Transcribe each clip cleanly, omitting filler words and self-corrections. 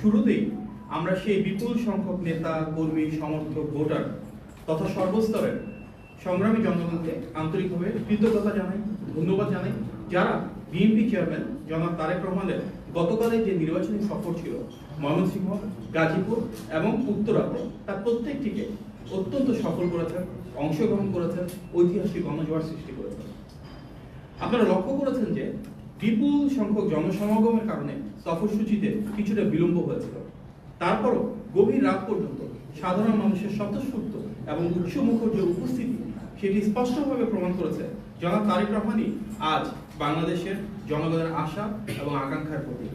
শুরুতেই আমরা সেই বিপুল সংখ্যক নেতা কর্মী সমর্থক ভোটার তথা সর্বস্তরের সংগ্রামী জনগণকে আন্তরিকভাবে কৃতজ্ঞতা জানাই, ধন্যবাদ জানাই, যারা বিএনপি চেয়ারম্যান জনাব তারেক রহমানের গতকালের যে নির্বাচনী সফর ছিল ময়মনসিংহ, গাজীপুর এবং উত্তরা, তার প্রত্যেকটিকে অত্যন্ত সফল করেছেন, অংশগ্রহণ করেছেন, ঐতিহাসিক গণজোয়ার সৃষ্টি করেছেন। আপনারা লক্ষ্য করেছেন যে বিপুল সংখ্যক জনসমাগমের কারণে সফরসূচিতে কিছুটা বিলম্ব হয়েছিল। তারপরও গভীর রাত পর্যন্ত সাধারণ মানুষের স্বতঃস্ফূর্ত এবং উৎসমুখর যে উপস্থিতি, সেটি স্পষ্টভাবে প্রমাণ করেছে জনাব তারেক রহমানই আজ বাংলাদেশের জনগণের আশা এবং আকাঙ্ক্ষার প্রতীক।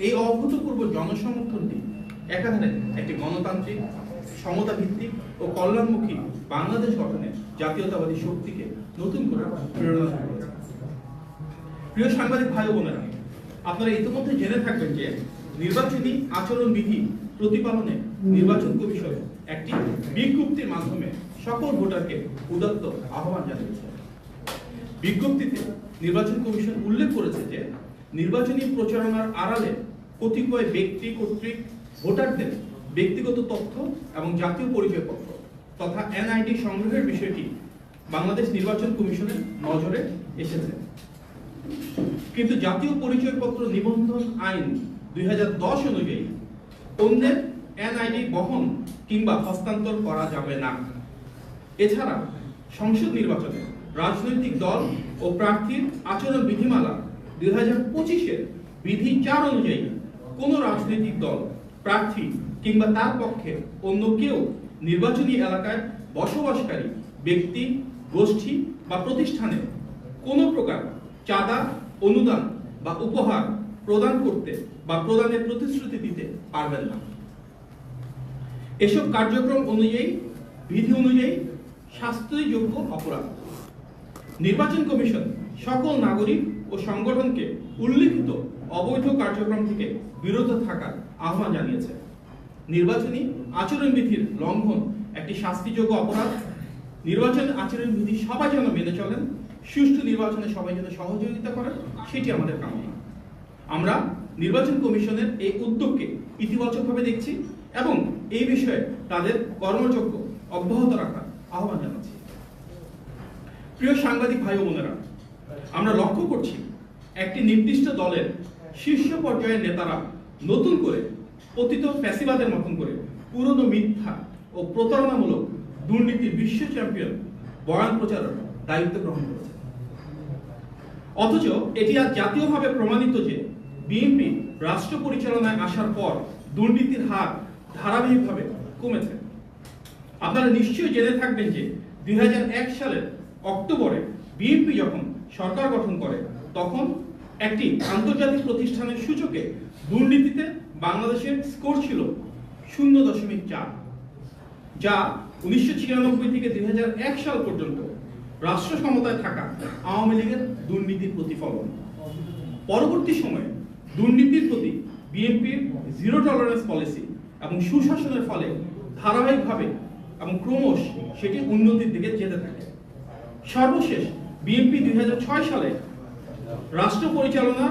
এই অভূতপূর্ব জনসমর্থনটি একাধারে একটি গণতান্ত্রিক, সমতা ভিত্তিক ও কল্যাণমুখী বাংলাদেশ গঠনে জাতীয়তাবাদী শক্তিকে নতুন করে প্রেরণা করেছে। প্রিয় সাংবাদিক ভাই ও বোনেরা, আপনারা ইতিমধ্যে জেনে থাকবেন যে নির্বাচনী আচরণ বিধি প্রতিপালনে নির্বাচন কমিশন একটি বিজ্ঞপ্তির মাধ্যমে সকল ভোটারকে উদাত্ত আহ্বান জানিয়েছে। বিজ্ঞপ্তিতে নির্বাচন কমিশন উল্লেখ করেছে যে নির্বাচনী প্রচারণার আড়ালে কতিপয় ব্যক্তি কর্তৃক ভোটারদের ব্যক্তিগত তথ্য এবং জাতীয় পরিচয়পত্র তথা এনআইডি সংগ্রহের বিষয়টি বাংলাদেশ নির্বাচন কমিশনের নজরে এসেছে। কিন্তু জাতীয় পরিচয়পত্র নিবন্ধন আইন 2010 অনুযায়ী অন্যের এনআইডি বহন কিংবা হস্তান্তর করা যাবে না। এছাড়া সংসদ নির্বাচনে রাজনৈতিক দল ও প্রার্থীর আচরণ বিধিমালা 2025-এর বিধি 4 অনুযায়ী কোন রাজনৈতিক দল, প্রার্থী কিংবা তার পক্ষে অন্য কেউ নির্বাচনী এলাকায় বসবাসকারী ব্যক্তি, গোষ্ঠী বা প্রতিষ্ঠানে কোনো প্রকার চাঁদা, অনুদান বা উপহার প্রদান করতে বা প্রদানের প্রতিশ্রুতি দিতে পারবেন না। এসব কার্যক্রম অনুযায়ী বিধি অনুযায়ী শাস্তিযোগ্য অপরাধ। নির্বাচন কমিশন সকল নাগরিক ও সংগঠনকে উল্লিখিত অবৈধ কার্যক্রম থেকে বিরত থাকার আহ্বান জানিয়েছে। নির্বাচনী আচরণ বিধির লঙ্ঘন একটি শাস্তিযোগ্য অপরাধ। নির্বাচন আচরণ বিধি সবাই যেন মেনে চলেন, সুষ্ঠু নির্বাচনে সবাই যেন সহযোগিতা করেন, সেটি আমাদের কামনা। আমরা নির্বাচন কমিশনের এই উদ্যোগকে ইতিবাচকভাবে দেখছি এবং এই বিষয়ে তাদের কর্মযজ্ঞ অব্যাহত রাখার আহ্বান জানাচ্ছি। প্রিয় সাংবাদিক ভাই ও বোনেরা, আমরা লক্ষ্য করছি একটি নির্দিষ্ট দলের শীর্ষ পর্যায়ের নেতারা নতুন করে পতিত ফ্যাসিবাদের মতন করে পুরনো মিথ্যা ও প্রতারণামূলক দুর্নীতির বিশ্ব চ্যাম্পিয়ন বয়ান প্রচারের দায়িত্ব গ্রহণ করেছে। অথচ এটি আজ জাতীয়ভাবে প্রমাণিত যে বিএনপি রাষ্ট্র পরিচালনায় আসার পর দুর্নীতির হার ধারাবাহিকভাবে কমেছে। আপনারা নিশ্চয়ই জেনে থাকবেন যে 2001 সালের অক্টোবরে বিএনপি যখন সরকার গঠন করে তখন একটি আন্তর্জাতিক প্রতিষ্ঠানের সূচকে দুর্নীতিতে বাংলাদেশের স্কোর ছিল 0.4, যা 1996 থেকে 2001 সাল পর্যন্ত রাষ্ট্র ক্ষমতায় থাকা আওয়ামী লীগের দুর্নীতির প্রতিফলন। পরবর্তী সময়ে দুর্নীতির প্রতি বিএনপির জিরো টলারেন্স পলিসি এবং সুশাসনের ফলে ধারাবাহিকভাবে এবং ক্রমশ সেটি উন্নতির দিকে যেতে থাকে। সর্বশেষ বিএনপি 2006 সালে রাষ্ট্র পরিচালনা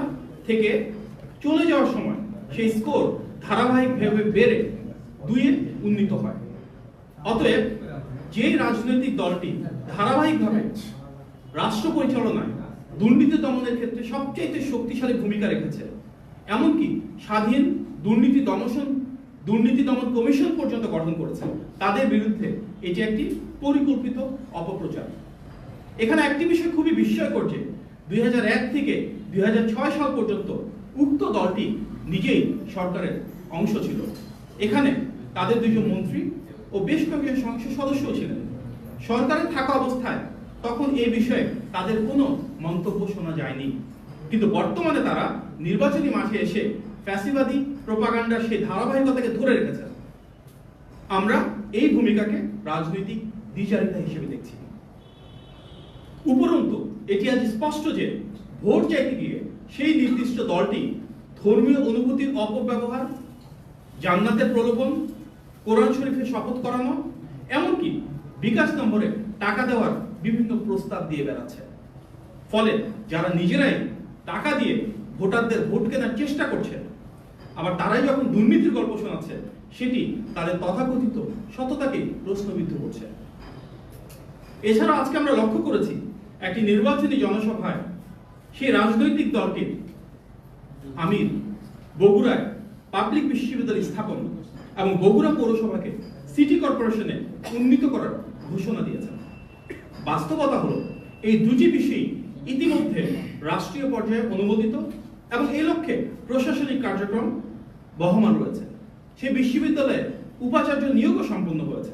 থেকে চলে যাওয়ার সময় সেই স্কোর ধারাবাহিকভাবে বেড়ে 2-এ উন্নীত হয়। অতএব যে রাজনৈতিক দলটি ধারাবাহিকভাবে রাষ্ট্র পরিচালনায় দুর্নীতি দমনের ক্ষেত্রে সবচেয়ে শক্তিশালী ভূমিকা রেখেছে, এমনকি স্বাধীন দুর্নীতি দমন কমিশন পর্যন্ত গঠন করেছে, তাদের বিরুদ্ধে এটি একটি পরিকল্পিত অপপ্রচার। এখানে একটি বিষয় খুবই বিস্ময়কর যে 2001 থেকে 2006 সাল পর্যন্ত উক্ত দলটি নিজেই সরকারের অংশ ছিল। এখানে তাদের 2জন মন্ত্রী ও বেশ কয়েকজন সংসদ সদস্য ছিলেন। সরকারে থাকা অবস্থায় তখন এই বিষয়ে তাদের কোনো মন্তব্য শোনা যায়নি, কিন্তু বর্তমানে তারা নির্বাচনী মাঠে এসে ফ্যাসিবাদী প্রোপাগান্ডার সেই ধারাবাহিকতাকে ধরে রেখেছেন। আমরা এই ভূমিকাকে রাজনৈতিক দ্বিচারিতা হিসেবে দেখছি। উপরন্তু এটি আজ স্পষ্ট যে ভোট চাইতে গিয়ে সেই নির্দিষ্ট দলটি ধর্মীয় অনুভূতির অপব্যবহার, জান্নাতের প্রলোভন, কোরআন শরীফে শপথ করানো, এমনকি বিকাশ নম্বরে টাকা দেওয়ার বিভিন্ন প্রস্তাব দিয়ে বেড়াচ্ছে। ফলে যারা নিজেরাই টাকা দিয়ে ভোটারদের ভোট কেনার চেষ্টা করছে, আবার তারাই যখন দুর্নীতির গল্প শোনাচ্ছে সেটি তাদের তথাকথিত সততাকে প্রশ্নবিদ্ধ করছে। এছাড়া আজকে আমরা লক্ষ্য করেছি একটি নির্বাচনী জনসভায় সেই রাজনৈতিক দলটির আমির বগুড়ায় পাবলিক বিশ্ববিদ্যালয় স্থাপন এবং বগুড়া পৌরসভাকে সিটি কর্পোরেশনে উন্নীত করার ঘোষণা দিয়েছেন। বাস্তবতা হলো এই দুটি বিষয়ই ইতিমধ্যে রাষ্ট্রীয় পর্যায়ে অনুমোদিত এবং এই লক্ষ্যে প্রশাসনিক কার্যক্রম বহমান রয়েছে। সেই বিশ্ববিদ্যালয়ে উপাচার্য নিয়োগও সম্পন্ন হয়েছে।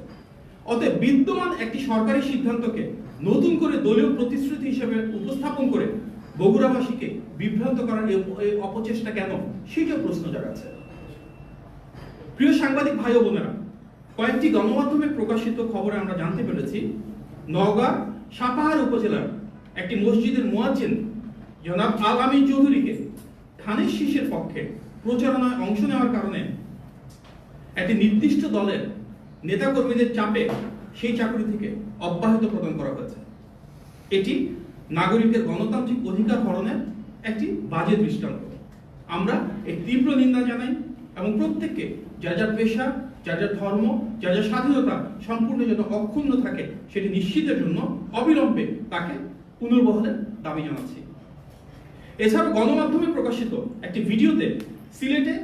অতএব বিদ্যমান একটি সরকারি সিদ্ধান্তকে নতুন করে দলীয় প্রতিশ্রুতি হিসেবে উপস্থাপন করে বগুড়াবাসীকে বিভ্রান্ত করার এই অপচেষ্টা কেন, সেটাও প্রশ্ন জাগাচ্ছে। প্রিয় সাংবাদিক ভাই ও বোনেরা, কয়েকটি গণমাধ্যমে প্রকাশিত খবরে আমরা জানতে পেরেছি নওগাঁ সাপাহার উপজেলার একটি মসজিদের মুয়াজ্জিন জনাব আল আমিন চৌধুরীকে ধানের শীষের পক্ষে প্রচারণায় অংশ নেওয়ার কারণে একটি নির্দিষ্ট দলের নেতাকর্মীদের চাপে সেই চাকরি থেকে অব্যাহত প্রদান করা হয়েছে। এটি নাগরিকের গণতান্ত্রিক অধিকার হরণের একটি বাজে দৃষ্টান্ত। আমরা এর তীব্র নিন্দা জানাই এবং প্রত্যেককে যার যার পেশা, যার যার ধর্ম, যার যার স্বাধীনতা সম্পূর্ণ যেন অক্ষুণ্ণ থাকে সেটি নিশ্চিতের জন্য অবিলম্বে তাকে পুনর্বহালের দাবি জানাচ্ছি। এছাড়াও গণমাধ্যমে প্রকাশিত একটি ভিডিওতে সিলেটে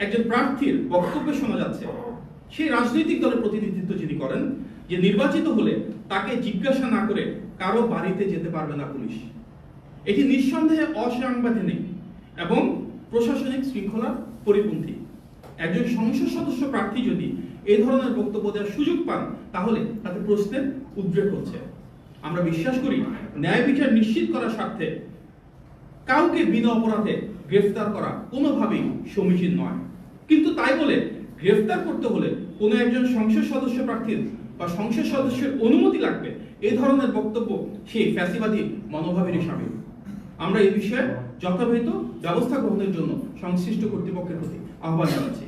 একজন প্রার্থীর বক্তব্যে শোনা যাচ্ছে সেই রাজনৈতিক দলের প্রতিনিধিত্ব যিনি করেন যে নির্বাচিত হলে তাকে জিজ্ঞাসা না করে কারো বাড়িতে যেতে পারবে না পুলিশ। এটি নিঃসন্দেহে অসাংবিধানিক এবং প্রশাসনিক শৃঙ্খলার পরিপন্থী। একজন সংসদ সদস্য প্রার্থী যদি এই ধরনের বক্তব্য দেওয়ার সুযোগ পান তাহলে তাতে প্রশ্নের উদ্রেক হচ্ছে। আমরা বিশ্বাস করি ন্যায় বিচার নিশ্চিত করার স্বার্থে কাউকে বিনা অপরাধে গ্রেফতার করা কোনোভাবেই সমীচীন নয়। কিন্তু তাই বলে গ্রেফতার করতে হলে কোনো একজন সংসদ সদস্য প্রার্থীর বা সংসদ সদস্যের অনুমতি লাগবে, এই ধরনের বক্তব্য সেই ফ্যাসিবাদী মনোভাবেরই সামিল। আমরা এই বিষয়ে যথাযথ ব্যবস্থা গ্রহণের জন্য সংশ্লিষ্ট কর্তৃপক্ষের প্রতি আহ্বান জানাচ্ছি।